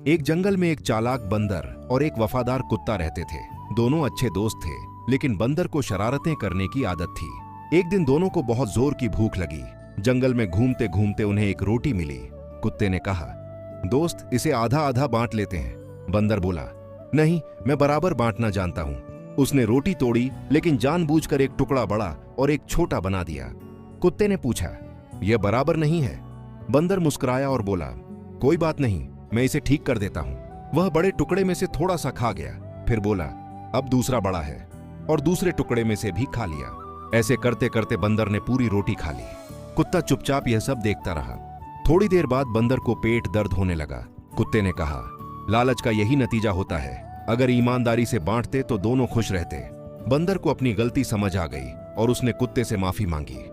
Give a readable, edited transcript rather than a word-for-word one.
एक जंगल में एक चालाक बंदर और एक वफादार कुत्ता रहते थे। दोनों अच्छे दोस्त थे, लेकिन बंदर को शरारतें करने की आदत थी। एक दिन दोनों को बहुत जोर की भूख लगी। जंगल में घूमते घूमते उन्हें एक रोटी मिली। कुत्ते ने कहा, दोस्त, इसे आधा आधा बांट लेते हैं। बंदर बोला, नहीं, मैं बराबर बांटना जानता हूं। उसने रोटी तोड़ी, लेकिन जानबूझकर एक टुकड़ा बड़ा और एक छोटा बना दिया। कुत्ते ने पूछा, यह बराबर नहीं है? बंदर मुस्कुराया और बोला, कोई बात नहीं, मैं इसे ठीक कर देता हूं। वह बड़े टुकड़े में से थोड़ा सा खा गया, फिर बोला, अब दूसरा बड़ा है, और दूसरे टुकड़े में से भी खा लिया। ऐसे करते करते बंदर ने पूरी रोटी खा ली। कुत्ता चुपचाप यह सब देखता रहा। थोड़ी देर बाद बंदर को पेट दर्द होने लगा। कुत्ते ने कहा, लालच का यही नतीजा होता है। अगर ईमानदारी से बांटते तो दोनों खुश रहते। बंदर को अपनी गलती समझ आ गई और उसने कुत्ते से माफी मांगी।